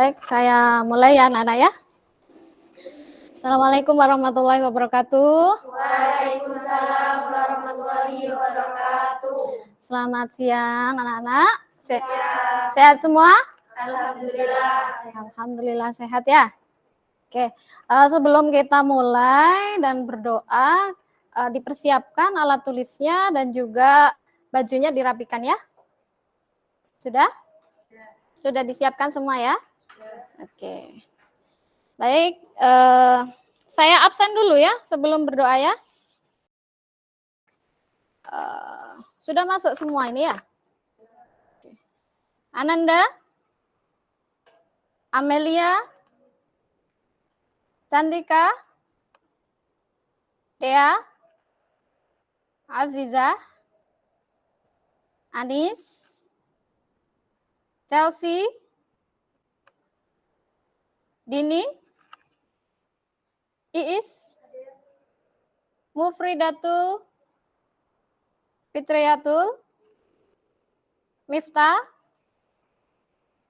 Baik, saya mulai ya anak-anak ya. Assalamualaikum warahmatullahi wabarakatuh. Waalaikumsalam warahmatullahi wabarakatuh. Selamat siang anak-anak. Sehat semua? Alhamdulillah. Alhamdulillah sehat ya. Oke, sebelum kita mulai dan berdoa, dipersiapkan alat tulisnya dan juga bajunya dirapikan ya. Sudah? Sudah disiapkan semua ya? Oke. Baik, saya absen dulu ya sebelum berdoa ya. Sudah masuk semua ini ya? Ananda, Amelia, Cantika, Dea, Aziza, Anis, Chelsea, Dini, Iis, Mufridatul, Fitriyatul, Miftah,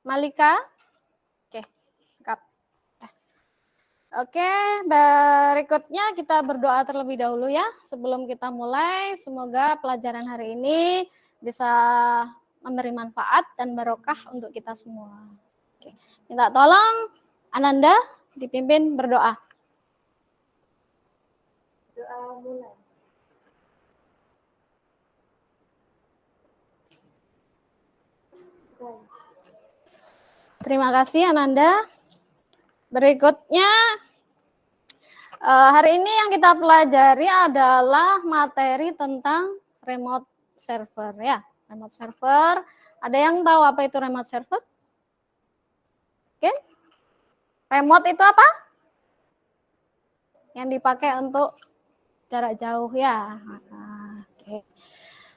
Malika. Oke, lengkap. Oke, berikutnya kita berdoa terlebih dahulu ya. Sebelum kita mulai, semoga pelajaran hari ini bisa memberi manfaat dan barokah untuk kita semua. Oke, minta tolong Ananda dipimpin berdoa. Doa mulai. Terima kasih Ananda. Berikutnya hari ini yang kita pelajari adalah materi tentang remote server ya. Remote server. Ada yang tahu apa itu remote server? Oke. Remote itu apa? Yang dipakai untuk jarak jauh ya. Oke.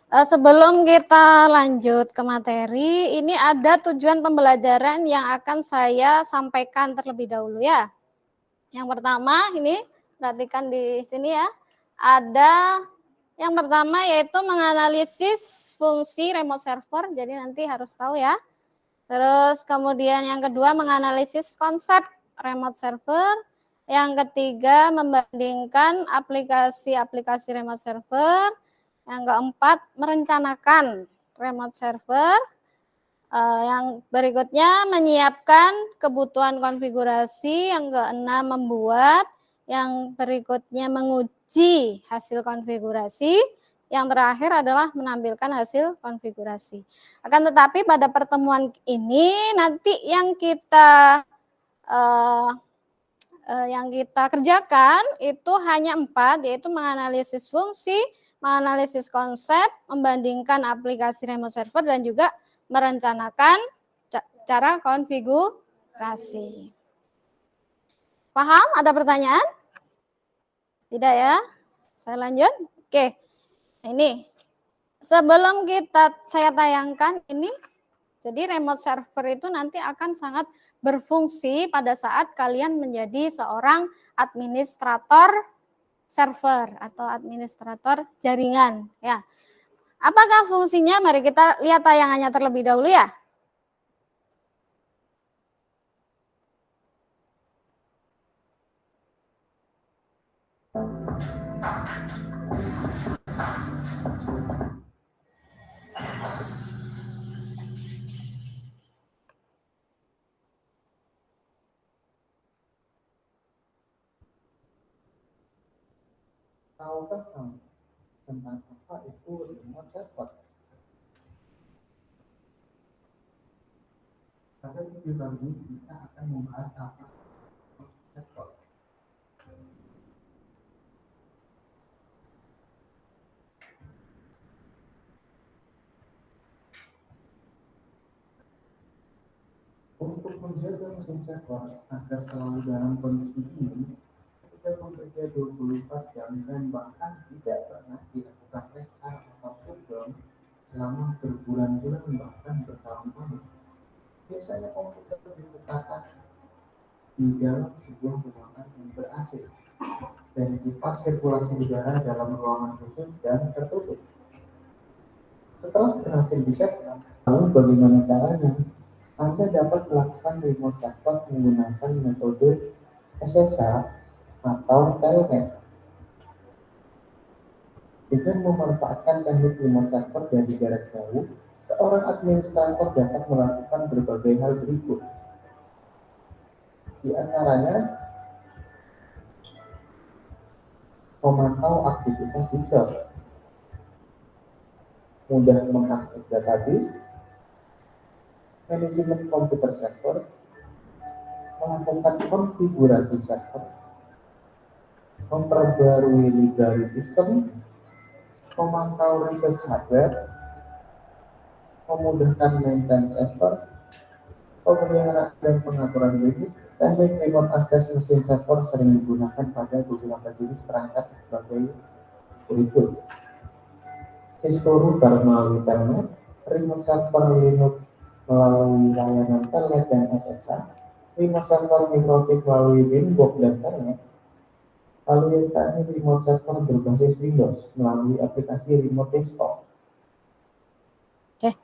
Sebelum kita lanjut ke materi, ini ada tujuan pembelajaran yang akan saya sampaikan terlebih dahulu ya. Yang pertama ini, perhatikan di sini ya. Ada yang pertama yaitu menganalisis fungsi remote server, jadi nanti harus tahu ya. Terus kemudian yang kedua menganalisis konsep remote server. Yang ketiga membandingkan aplikasi-aplikasi remote server. Yang keempat merencanakan remote server. Yang berikutnya menyiapkan kebutuhan konfigurasi. Yang keenam membuat. Yang berikutnya menguji hasil konfigurasi. Yang terakhir adalah menampilkan hasil konfigurasi. Akan tetapi pada pertemuan ini nanti yang kita kerjakan itu hanya 4, yaitu menganalisis fungsi, menganalisis konsep, membandingkan aplikasi remote server, dan juga merencanakan cara konfigurasi. Paham? Ada pertanyaan? Tidak ya? Saya lanjut. Oke. Ini sebelum saya tayangkan ini, jadi remote server itu nanti akan sangat berfungsi pada saat kalian menjadi seorang administrator server atau administrator jaringan ya. Apakah fungsinya? Mari kita lihat tayangannya terlebih dahulu ya. Tahukah kamu tentang apa itu remote server? Pada video kali ini kita akan membahas apa remote server. Untuk menjaga mesin server agar selalu dalam kondisi dingin, kita bekerja 24 jam dan bahkan tidak pernah dilakukan restart atau shutdown selama berbulan-bulan bahkan bertahun-tahun. Biasanya komputer diletakkan di dalam sebuah ruangan yang ber-AC dan kipas sirkulasi udara dalam ruangan khusus dan tertutup. Setelah berhasil di-setup, lalu bagaimana caranya? Anda dapat melakukan remote server menggunakan metode SSH atau telnet. Dengan memanfaatkan teknik remote server dari jarak jauh, seorang administrator dapat melakukan berbagai hal berikut. Di antaranya, memantau aktivitas user, mudah mengakses database, manajemen komputer server, melakukan konfigurasi server, memperbarui library sistem, memantau refresh hardware, memudahkan maintenance server, pemeliharaan dan pengaturan limit. Teknik remote access mesin server sering digunakan pada beberapa jenis perangkat sebagai berikut. Cisco router melalui telnet, remote server Linux melalui layanan telnet dan SSH, remote server Mikrotik melalui Winbox dan telnet. Lalu yang terakhir, remote server berbasis Windows melalui aplikasi remote desktop. Oke,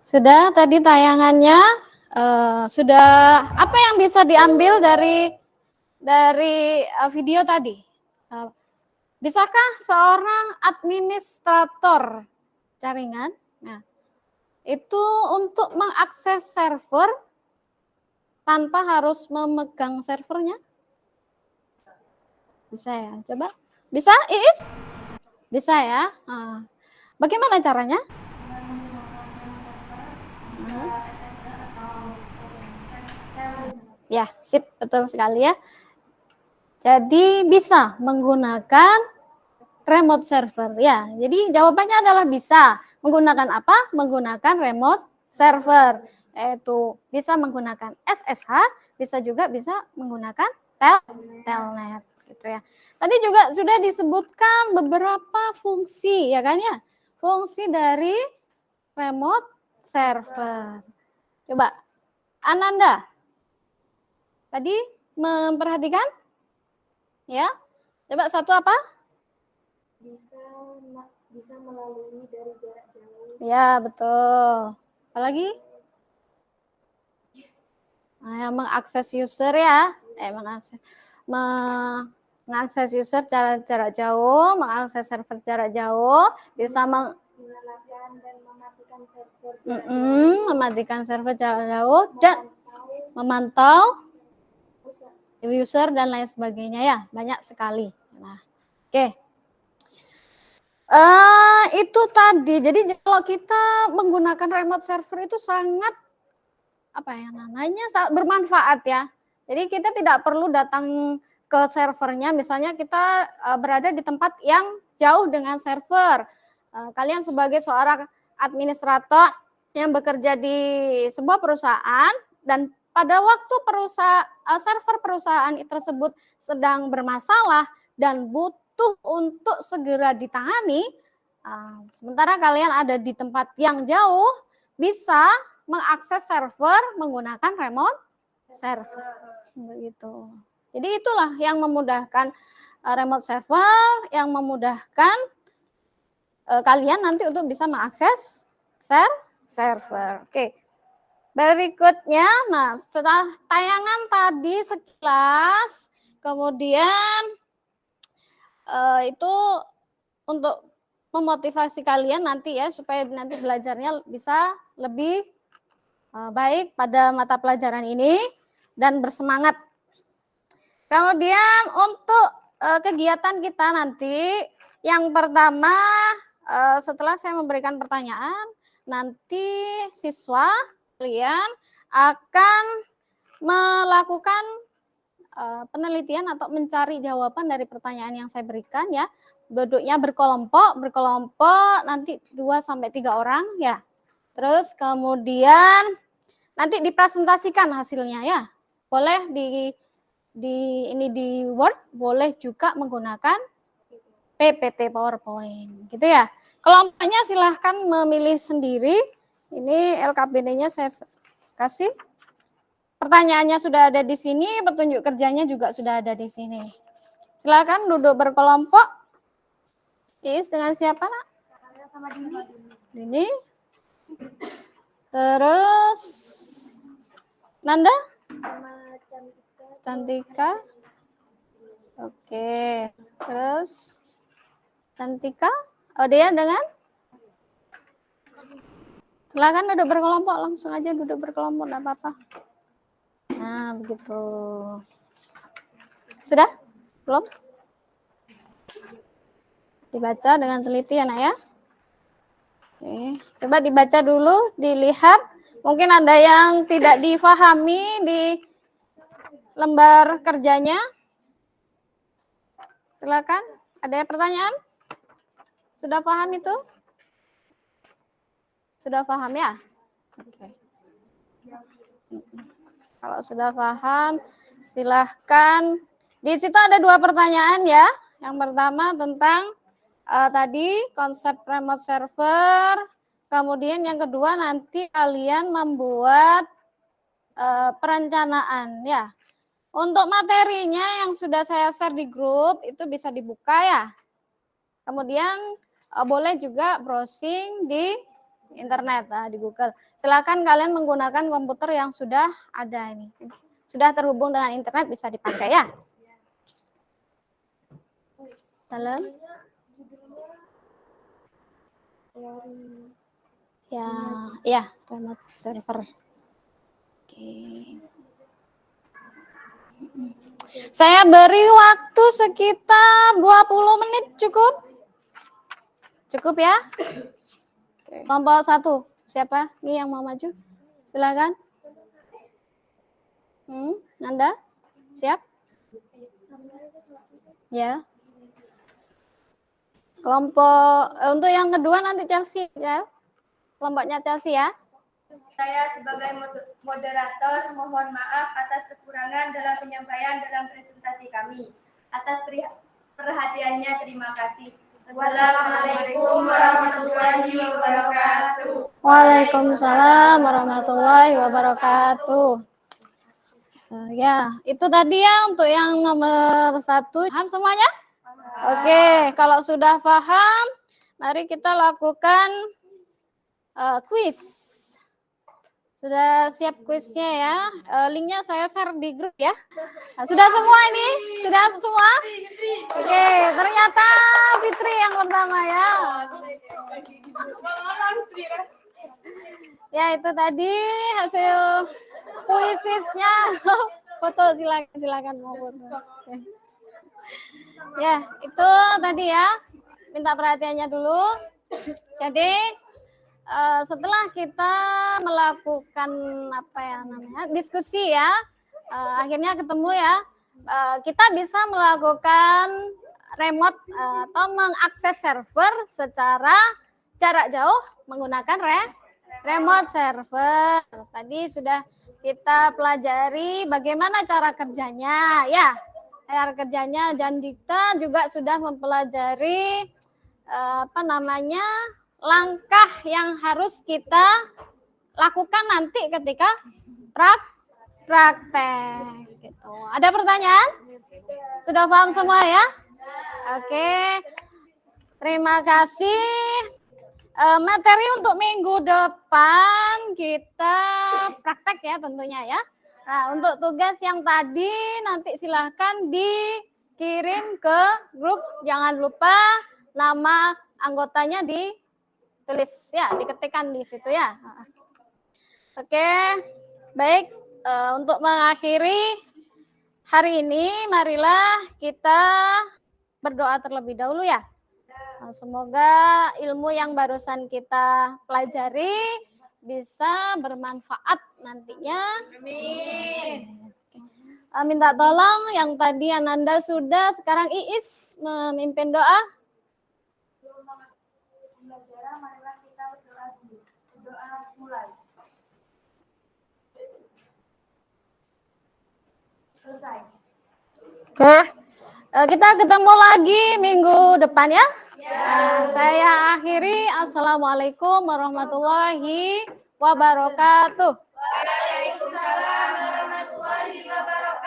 sudah tadi tayangannya. Sudah apa yang bisa diambil dari video tadi? Bisakah seorang administrator jaringan, nah, itu untuk mengakses server tanpa harus memegang servernya? Bisa ya? Coba. Bisa, Iis? Bisa ya? Nah, bagaimana caranya? Ya, sip, betul sekali ya. Jadi bisa menggunakan remote server ya. Jadi jawabannya adalah bisa. Menggunakan apa? Menggunakan remote server. Yaitu bisa menggunakan SSH, bisa juga bisa menggunakan telnet gitu ya. Tadi juga sudah disebutkan beberapa fungsi ya kan ya. Fungsi dari remote server. Coba Ananda tadi memperhatikan? Ya. Coba satu apa? Bisa melalui dari jarak jauh. Ya, betul. Apalagi? Nah, yang mengakses user ya. Mengakses user jarak jauh, mengakses server jarak jauh, bisa menyalakan dan mematikan server jarak jauh. Mematikan server jarak jauh dan memantau user dan lain sebagainya ya, banyak sekali. Nah, oke. Itu tadi. Jadi kalau kita menggunakan remote server itu sangat sangat bermanfaat ya. Jadi kita tidak perlu datang ke servernya. Misalnya kita berada di tempat yang jauh dengan server. Kalian sebagai seorang administrator yang bekerja di sebuah perusahaan dan pada waktu server perusahaan tersebut sedang bermasalah dan butuh untuk segera ditangani, sementara kalian ada di tempat yang jauh, bisa mengakses server menggunakan remote server. Begitu. Jadi itulah yang memudahkan remote server, yang memudahkan kalian nanti untuk bisa mengakses server. Oke. Berikutnya, nah setelah tayangan tadi sekilas, kemudian itu untuk memotivasi kalian nanti ya, supaya nanti belajarnya bisa lebih baik pada mata pelajaran ini dan bersemangat. Kemudian untuk kegiatan kita nanti, yang pertama setelah saya memberikan pertanyaan, nanti siswa kalian akan melakukan penelitian atau mencari jawaban dari pertanyaan yang saya berikan ya. Duduknya berkelompok nanti 2-3 orang ya. Terus kemudian nanti dipresentasikan hasilnya ya. Boleh di Word, boleh juga menggunakan PPT PowerPoint gitu ya. Kelompoknya silahkan memilih sendiri. Ini LKPD-nya saya kasih. Pertanyaannya sudah ada di sini, petunjuk kerjanya juga sudah ada di sini. Silakan duduk berkelompok. Is dengan siapa, Nak? Sama Dini. Dini. Terus Nanda? sama Cantika. Cantika? Oke. Terus Cantika? Oh, dia dengan? Silakan duduk berkelompok, langsung aja duduk berkelompok, enggak apa-apa. Nah, begitu. Sudah? Belum? Dibaca dengan teliti ya, Nak ya. Oke. Coba dibaca dulu, dilihat. Mungkin ada yang tidak difahami di lembar kerjanya. Silakan. Ada pertanyaan? Sudah paham itu? Sudah paham ya? Oke. Kalau sudah paham, silahkan. Di situ ada 2 pertanyaan ya. Yang pertama tentang tadi konsep remote server. Kemudian yang kedua nanti kalian membuat perencanaan ya. Untuk materinya yang sudah saya share di grup itu bisa dibuka ya. Kemudian boleh juga browsing di internet, di Google. Silakan kalian menggunakan komputer yang sudah ada ini. Sudah terhubung dengan internet bisa dipakai ya. Dalam? Ya, remote server. Oke. Saya beri waktu sekitar 20 menit cukup? Cukup ya? Kelompok 1. Siapa? Ini yang mau maju? Silakan. Nanda? Siap? Ya. Kelompok untuk yang kedua nanti Chelsea ya. Kelompoknya Chelsea ya. Saya sebagai moderator mohon maaf atas kekurangan dalam penyampaian dalam presentasi kami. Atas perhatiannya terima kasih. Wassalamualaikum warahmatullahi wabarakatuh. Waalaikumsalam warahmatullahi wabarakatuh. Ya, itu tadi ya untuk yang nomor 1. Paham semuanya? Oke, kalau sudah paham, mari kita lakukan kuis. Sudah siap kuisnya ya? Linknya saya share di grup ya. Nah, sudah semua ini? Sudah semua? Oke, ternyata Fitri yang pertama ya. Ya, itu tadi hasil kuisisnya. Foto silakan mau foto. Oke. Ya, itu tadi ya. Minta perhatiannya dulu. Jadi setelah kita melakukan diskusi ya, akhirnya ketemu ya, kita bisa melakukan remote atau mengakses server secara jarak jauh menggunakan remote server. Tadi sudah kita pelajari bagaimana cara kerjanya ya. Cara kerjanya, dan kita juga sudah mempelajari langkah yang harus kita lakukan nanti ketika praktek gitu. Ada pertanyaan? Sudah paham semua ya? Oke. Terima kasih. Materi untuk minggu depan kita praktek ya tentunya ya. Nah, untuk tugas yang tadi nanti silahkan dikirim ke grup. Jangan lupa nama anggotanya ditulis ya, diketikkan di situ ya. Oke, baik. Untuk mengakhiri hari ini, marilah kita berdoa terlebih dahulu ya. Semoga ilmu yang barusan kita pelajari bisa bermanfaat nantinya. Amin. Minta tolong yang tadi Ananda sudah, sekarang Iis memimpin doa. Marilah kita berdoa dulu. Doa mulai. Selesai. Oke. Kita ketemu lagi minggu depan ya. Saya akhiri. Assalamualaikum warahmatullahi wabarakatuh. Waalaikumsalam warahmatullahi wabarakatuh.